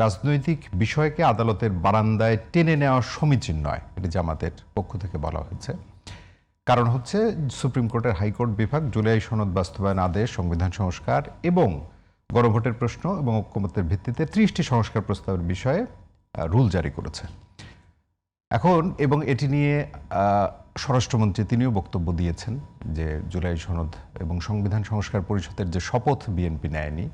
রাজনৈতিক বিষয়কে আদালতের বারান্দায় টেনে নেওয়া সমীচীন নয়, এটি জামাতের পক্ষ থেকে বলা হয়েছে। কারণ হচ্ছে সুপ্রিম কোর্টের হাইকোর্ট বিভাগ জুলাই সনদ বাস্তবায়ন আদেশ, সংবিধান সংস্কার এবং গণভোটের প্রশ্ন এবং ঐকমত্যের ভিত্তিতে 30টি সংস্কার প্রস্তাবের বিষয়ে রুল জারি করেছে এখন। এবং এটি নিয়ে স্বরাষ্ট্রমন্ত্রী তিনিও বক্তব্য দিয়েছেন যে জুলাই সনদ এবং সংবিধান সংস্কার পরিষদের যে শপথ বিএনপি নেয়নি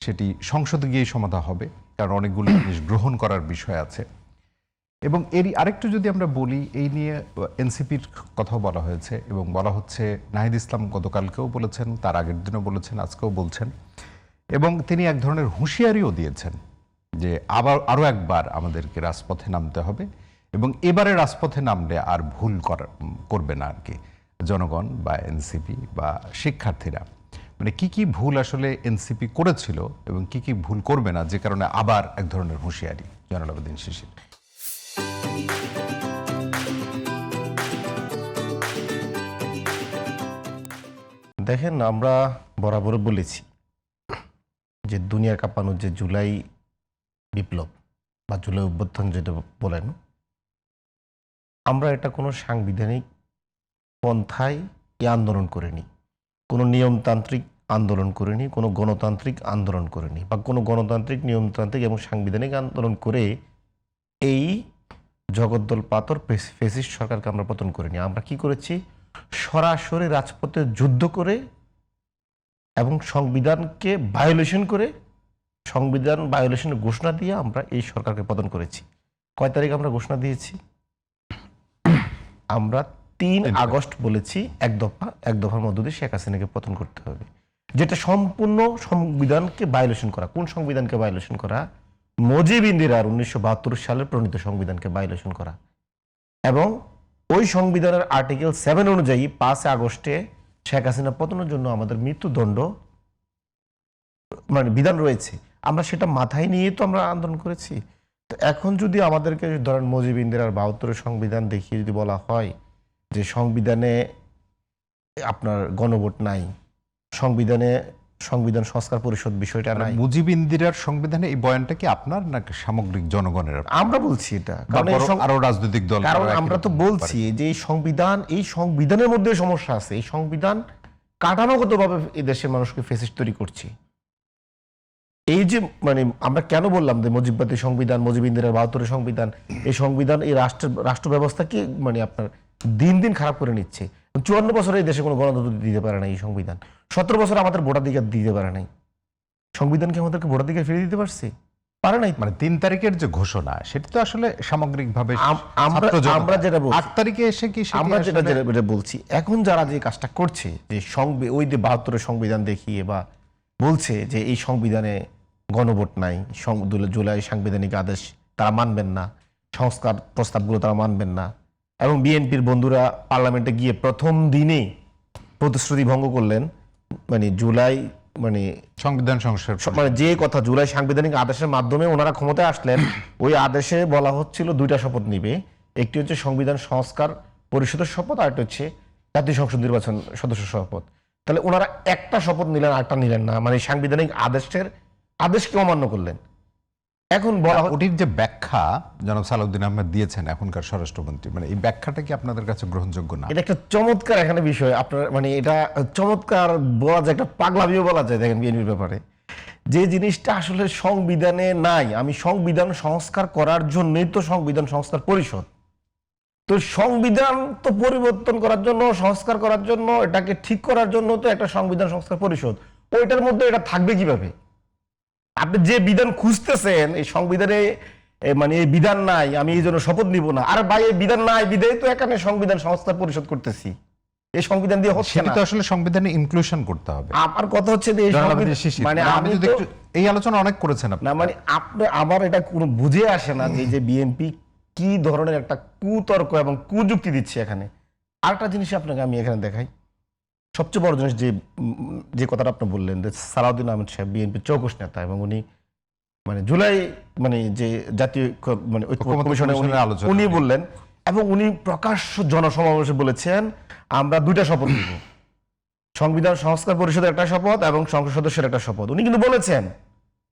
সেটি সংসদে গিয়েই সমাধা হবে, কারণ অনেকগুলো জিনিস গ্রহণ করার বিষয় আছে। এবং এরই আরেকটু যদি আমরা বলি, এই নিয়ে এনসিপির কথাও বলা হয়েছে এবং বলা হচ্ছে নাহিদ ইসলাম গতকালকেও বলেছেন, তার আগের দিনও বলেছেন, আজকেও বলছেন, এবং তিনি এক ধরনের হুঁশিয়ারিও দিয়েছেন যে আরও একবার আমাদেরকে রাজপথে নামতে হবে এবং এবারে রাজপথে নামলে আর ভুল করবে না আর কি জনগণ বা এনসিপি বা শিক্ষার্থীরা। মানে কি কি ভুল আসলে এনসিপি করেছিল এবং কি কি ভুল করবে না, যে কারণে আবার এক ধরনের হুঁশিয়ারি। জয়নুল আবেদিন শিশির। দেখেন, আমরা বরাবর বলেছি যে দুনিয়া কাঁপানো যে জুলাই বিপ্লব বা জুলাই অভ্যুত্থান যেটা বলেন, আমরা এটা কোনো সাংবিধানিক পন্থায় আন্দোলন করিনি, কোনো নিয়মতান্ত্রিক আন্দোলন করিনি, কোনো গণতান্ত্রিক আন্দোলন করিনি, বা কোনো গণতান্ত্রিক নিয়মতান্ত্রিক এবং সাংবিধানিক আন্দোলন করে এই জগদ্দল পাথর ফেসিস্ট সরকারকে আমরা পতন করিনি। আমরা কি করেছি? সরাসরি রাজপথে যুদ্ধ করে এবং সংবিধানকে ভায়োলেশন করে, সংবিধান ভায়োলেশনের ঘোষণা দিয়ে আমরা এই সরকারকে পতন করেছি। কয় তারিখ আমরা ঘোষণা দিয়েছি? আমরা 3 আগস্ট বলেছি এক দফার মধ্য দিয়ে শেখ হাসিনাকে পতন করতে হবে, যেটা সম্পূর্ণ সংবিধানকে ভায়োলেশন করা। কোন সংবিধানকে ভায়োলেশন করা? মুজিব ইন্দিরার 1972 সালের প্রণীত সংবিধানকে ভায়োলেশন করা। এবং ওই সংবিধানের আর্টিকেল 7 অনুযায়ী 5 আগস্টে শেখ হাসিনা পতনের জন্য আমাদের মৃত্যুদণ্ড মানে বিধান রয়েছে। আমরা সেটা মাথায় নিয়ে তো আমরা আন্দোলন করেছি। তো এখন যদি আমাদেরকে ধরেন মুজিব ইন্দিরার 72 সংবিধান দেখিয়ে যদি বলা হয় যে সংবিধানে আপনার গণভোট নাই, সংবিধান সংস্কার পরিষদ বিষয়টা নাই। মুজিব ইন্দিরার সংবিধানে এই বয়ানটা কি আপনার নাকি সামগ্রিক জনগণের? আমরা বলছি এটা, আরো রাজনৈতিক দল, কারণ আমরা তো বলছি যে এই সংবিধানের মধ্যে সমস্যা আছে। এই সংবিধান কাঠামোগতভাবে এই দেশের মানুষকে ফেসিস্ট তৈরি করছে। এই যে মানে আমরা কেন বললাম যে মুজিববাদী সংবিধান, মুজিব ইন্দিরার 72 সংবিধান, এই সংবিধান এই রাষ্ট্র ব্যবস্থাকে মানে আপনার দিন দিন খারাপ করে নিচ্ছে। 54 বছরে এই দেশে কোনো গণতন্ত্র দিতে পারে না এই সংবিধান। 17 বছর আমাদের ভোটাধিকার দিতে পারে নাই। সংবিধান কি আমাদেরকে ভোটাধিকার ফিরে দিতে পারছে? পারে নাই। মানে 3 তারিখের যে ঘোষণা সেটা তো আসলে সামগ্রিকভাবে আমরা যেটা বলছি, 8 তারিখে এসে কি আমরা যেটা বলছি, এখন যারা যে কাজটা করছে যে ওই যে 72 সংবিধান দেখিয়ে বা বলছে যে এই সংবিধানে গণভোট নাই, জুলাই সাংবিধানিক আদেশ তারা মানবেন না, সংস্কার প্রস্তাবগুলো তারা মানবেন না, এবং বিএনপির বন্ধুরা পার্লামেন্টে গিয়ে প্রথম দিনে প্রতিশ্রুতি ভঙ্গ করলেন। মানে জুলাই মানে সংবিধান সংস্কার মানে যে কথা জুলাই সাংবিধানিক আদেশের মাধ্যমে ওনারা ক্ষমতায় আসলেন, ওই আদেশে বলা হচ্ছিল 2টা শপথ নিবে। একটি হচ্ছে সংবিধান সংস্কার পরিষদের শপথ, আর একটা হচ্ছে জাতীয় সংসদ নির্বাচন সদস্য শপথ। তাহলে ওনারা একটা শপথ নিলেন, আরেকটা নিলেন না, মানে সাংবিধানিক আদেশকে অমান্য করলেন। এখন ওটির যে ব্যাখ্যা জনাব সালাউদ্দিন আহমেদ দিয়েছেন এখনকার স্বরাষ্ট্রমন্ত্রী, মানে এই ব্যাখ্যাটা কি আপনাদের কাছে গ্রহণযোগ্য না? এটা একটা চমৎকার এখানে বিষয়। আপনার মানে এটা চমৎকার বলা যায়, একটা পাগলামিও বলা যায়। দেখেন বিএনপির ব্যাপারে যে জিনিসটা আসলে সংবিধানে নাই, আমি সংবিধান সংস্কার করার জন্যই তো সংবিধান সংস্কার পরিষদ। তো সংবিধান তো পরিবর্তন করার জন্য, সংস্কার করার জন্য, এটাকে ঠিক করার জন্য তো একটা সংবিধান সংস্কার পরিষদ। ওইটার মধ্যে এটা থাকবে কিভাবে? আপনি যে বিধান খুঁজতেছেন এই সংবিধানে, মানে এই বিধান নাই, আমি এই জন্য শপথ নিব না। আর ভাই এই বিধান নাই, বিধায় তো এখানে সংবিধান সংস্কার পরিষদ করতেছি। এই সংবিধান দিয়ে হচ্ছে না। তো আসলে সংবিধানে ইনক্লুশন করতে হবে। আমার কথা হচ্ছে যে মানে আমি যদি এই আলোচনা অনেক করেছেন আপনি, না মানে আপনি আমার এটা কোনো বুঝে আসে না যে বিএনপি কি ধরনের একটা কুতর্ক এবং কুযুক্তি দিচ্ছে এখানে। আরেকটা জিনিস আপনাকে আমি এখানে দেখাই। সবচেয়ে বড় জিনিস যে কথাটা আপনি বললেন যে সালাউদ্দিন আহমেদ সাহেব বিএনপির চৌকস নেতা, এবং উনি মানে জুলাই মানে যে জাতীয় মানে ঐক্য কমিশনে উনি বললেন, এবং উনি প্রকাশ্য জনসমাবেশে বলেছেন আমরা 2টা শপথ নিব, সংবিধান সংস্কার পরিষদের একটা শপথ এবং সংসদ সদস্যের একটা শপথ। উনি কিন্তু বলেছেন,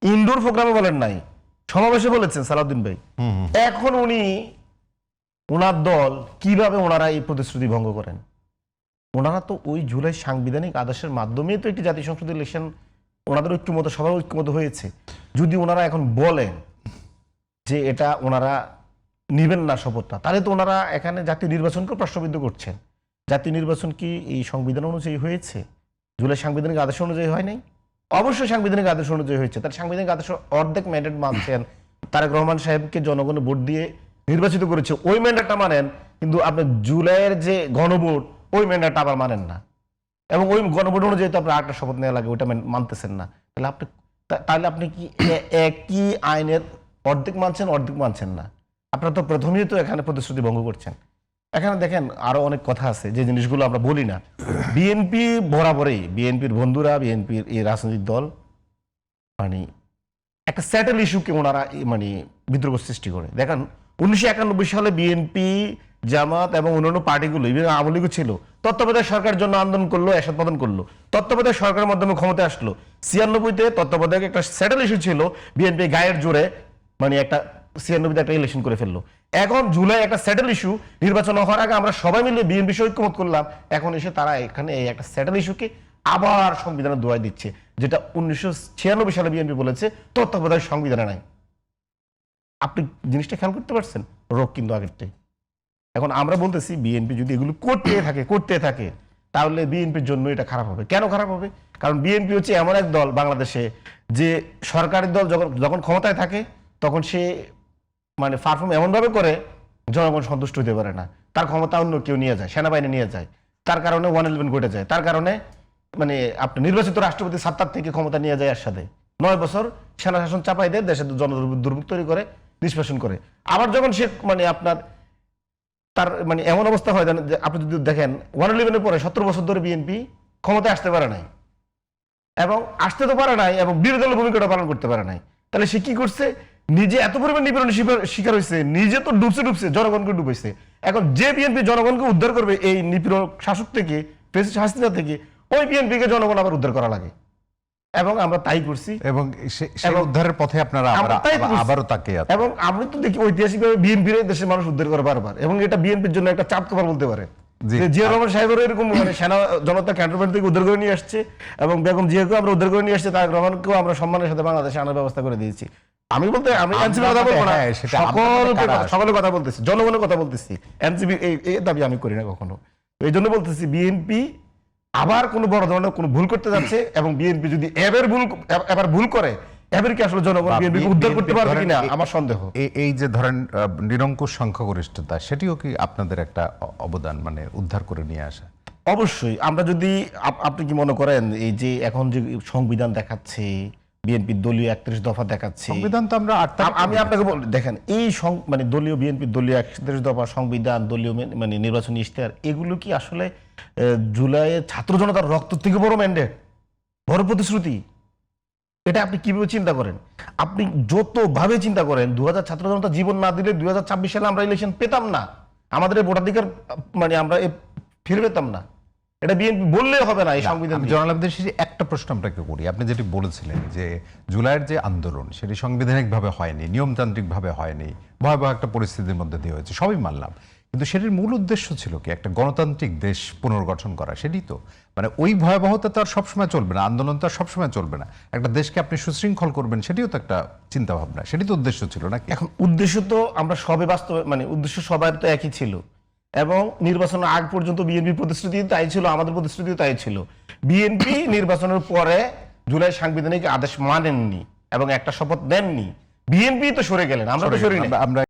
ইনডোর প্রোগ্রামে বলেন নাই, সমাবেশে বলেছেন সালাউদ্দিন ভাই। এখন উনি ওনার দল কিভাবে ওনারা এই প্রতিশ্রুতি ভঙ্গ করেন? ওনারা তো ওই জুলাই সাংবিধানিক আদেশের মাধ্যমেই তো একটি জাতীয় সংসদ ইলেকশন ওনাদের ঐক্যমত, সবার ঐক্যমত হয়েছে। যদি ওনারা এখন বলেন যে এটা ওনারা নিবেন না শপথটা, তাহলে তো ওনারা এখানে জাতীয় নির্বাচনকে প্রশ্নবিদ্ধ করছেন। জাতীয় নির্বাচন কি এই সংবিধান অনুযায়ী হয়েছে? জুলাই সাংবিধানিক আদেশ অনুযায়ী হয় নাই? অবশ্যই সাংবিধানিক আদেশ অনুযায়ী হয়েছে। তার সাংবিধানিক আদেশ অর্ধেক ম্যান্ডেট মানছেন, তারেক রহমান সাহেবকে জনগণ ভোট দিয়ে নির্বাচিত করেছে, ওই ম্যান্ডেটটা মানেন, কিন্তু আপনি জুলাইয়ের যে গণভোট ওই ম্যান্ডেটটা আবার মানেন না, এবং ওই গণভোট অনুযায়ী তো আপনার আরেকটা শপথ নেওয়া লাগে, ওইটা মানতেছেন না। তাহলে আপনি কি একই আইনের অর্ধেক মানছেন, অর্ধেক মানছেন না? আপনারা তো প্রথমেই তো এখানে প্রতিশ্রুতি ভঙ্গ করছেন। এখানে দেখেন আরো অনেক কথা আছে যে জিনিসগুলো আমরা বলি না। বিএনপি বরাবরই, বিএনপির বন্ধুরা, বিএনপির এই রাজনৈতিক দল মানে একটা স্যাটেল ইস্যুকে ওনারা মানে বিদ্রোহ সৃষ্টি করে। দেখেন 1991 সালে বিএনপি, জামাত এবং অন্যান্য পার্টিগুলো, ইভেন আওয়ামী লীগও ছিল, তত্ত্বাবধায়ক সরকারের জন্য আন্দোলন করলো, এরশাদ প্রদান করলো, তত্ত্বাবধায়ক সরকারের মাধ্যমে ক্ষমতায় আসলো। 96-তে তত্ত্বাবধায়ক একটা স্যাটেল ইস্যু ছিল, বিএনপি গায়ের জোরে মানে একটা 96-তে একটা ইলেকশন করে ফেললো। এখন জুলাই একটা স্যাটেল ইস্যু, নির্বাচন হওয়ার আগে আমরা সবাই মিলে বিএনপি সহ ঐক্যমত করলাম, এখন এসে তারা এখানে এই একটা স্যাটেল ইস্যুকে আবার সংবিধানের দোহাই দিচ্ছে, যেটা 1996 সালে বিএনপি বলেছে তত্ত্বাবধায়ক সংবিধানে নাই। আপনি জিনিসটা খেয়াল করতে পারছেন? রোগ কিন্তু আগেরটাই। এখন আমরা বলতেছি বিএনপি যদি এগুলো করতে থাকে তাহলে বিএনপির জন্য এটা খারাপ হবে। কেন খারাপ হবে? কারণ বিএনপি হচ্ছে এমন এক দল বাংলাদেশে যে সরকারি দল যখন ক্ষমতায় থাকে তখন সে মানে পারফর্ম এমনভাবে করে জনগণ সন্তুষ্ট হতে পারে না, তার ক্ষমতা অন্য কেউ নিয়ে যায়, সেনাবাহিনী নিয়ে যায়, তার কারণে 111 ঘটে যায়, তার কারণে মানে আপনি নির্বাচিত রাষ্ট্রপতি ৭ থেকে ক্ষমতা নিয়ে যায়, এর সাথে 9 বছর সেনা শাসন চাপাই দেয়, দেশে দুর্ভোগ তৈরি করে, নিষ্পেষণ করে। আবার যখন সে মানে আপনার তার মানে এমন অবস্থা হয় যে আপনি যদি দেখেন 111-এর পরে 17 বছর ধরে বিএনপি ক্ষমতায় আসতে পারে নাই, এবং আসতে তো পারে নাই এবং বিরোধী দলের ভূমিকাটা পালন করতে পারে নাই। তাহলে সে কি করছে? নিজে এত পরিমাণ নিপীড়নের শিকার হয়েছে, নিজে তো ডুবছে, জনগণকে ডুবাইছে। এখন যে বিএনপি জনগণকে উদ্ধার করবে এই নিপীড়ক শাসক থেকে, প্রেসিডেন্ট হাসিনা থেকে, ওই বিএনপিকে জনগণ আবার উদ্ধার করা লাগে, এবং আমরা তাই করছি। এবং সেই উদ্ধারের পথে আপনারা আবারও তাকে, এবং আমরা তো দেখি ঐতিহাসিকভাবে বিএনপির দেশের মানুষ উদ্ধার করে বারবার, এবং এটা বিএনপির জন্য একটা চাপ কভার বলতে পারে। জিয়া রহমান সাহেবের এরকম মানে সেনা জনতা ক্যান্টনমেন্ট থেকে উদ্ধার করে নিয়ে আসছে, এবং বেগম জিয়াকেও আমরা উদ্ধার করে নিয়ে আসছে, তারেক রহমানকেও আমরা সম্মানের সাথে বাংলাদেশে আনার ব্যবস্থা করে দিয়েছি। আমি এনসিপির কথা বলবো না, সকলের কথা বলতেছি, জনগণের কথা বলতেছি। এনসিপি এই দাবি আমি করি না কখনো। এই জন্য বলতেছি বিএনপি আবার কোনো বড় ধরনের কোনো ভুল করতে যাচ্ছে, এবং বিএনপি যদি এবার ভুল করে, এবার কি আসলে জনগণ বিএনপি উদ্ধার করতে পারবে কিনা আমার সন্দেহ। এই যে ধরেন নিরঙ্কুশ সংখ্যাগরিষ্ঠতা, সেটিও কি আপনাদের একটা অবদান, মানে উদ্ধার করে নিয়ে আসা? অবশ্যই। আমরা যদি আপনি কি মনে করেন এই যে এখন যে সংবিধান দেখাচ্ছে বিএনপির দলীয় 31 দফা দেখাচ্ছে, সংবিধান তো আমরা আমি আপনাকে দেখেন এই মানে দলীয় বিএনপির দলীয় 31 দফা সংবিধান, দলীয় মানে নির্বাচনী ইশতেহার, এগুলো কি আসলে জুলাইয়ে ছাত্র জনতার রক্ত থেকে বড় ম্যান্ডেট, বড় প্রতিশ্রুতি? এটা আপনি কিভাবে চিন্তা করেন? আপনি যতভাবে চিন্তা করেন, 2000 ছাত্র জনতা জীবন না দিলে 2026 সালে আমরা ইলেকশন পেতাম না, আমাদের ভোটাধিকার মানে আমরা ফিরে পেতাম না। এটা বিএনপি বললে হবে না এই সংবিধান। জনাব শেষে একটা প্রশ্ন আপনাকে করি। আপনি যেটি বলেছিলেন যে জুলাইয়ের যে আন্দোলন সেটি সাংবিধানিকভাবে হয়নি, নিয়মতান্ত্রিকভাবে হয়নি, ভয়াবহ একটা পরিস্থিতির মধ্যে দিয়ে হয়েছে, সবই মানলাম, কিন্তু সেটির মূল উদ্দেশ্য ছিল কি? একটা গণতান্ত্রিক দেশ পুনর্গঠন করা। সেটি তো মানে ওই ভয়াবহতা তো আর সবসময় চলবে না, আন্দোলন তো আর সবসময় চলবে না, একটা দেশকে আপনি সুশৃঙ্খল করবেন, সেটিও তো একটা চিন্তা ভাবনা, সেটি তো উদ্দেশ্য ছিল নাকি? এখন উদ্দেশ্য তো আমরা সবে বাস্তবে মানে উদ্দেশ্য সবার তো একই ছিল, এবং নির্বাচনের আগ পর্যন্ত বিএনপির প্রতিশ্রুতি তাই ছিল, আমাদের প্রতিশ্রুতিও তাই ছিল। বিএনপি নির্বাচনের পরে জুলাই সাংবিধানিক আদেশ মানেননি এবং একটা শপথ নেননি, বিএনপি তো সরে গেলেন, আমরা তো সরি না। আমরা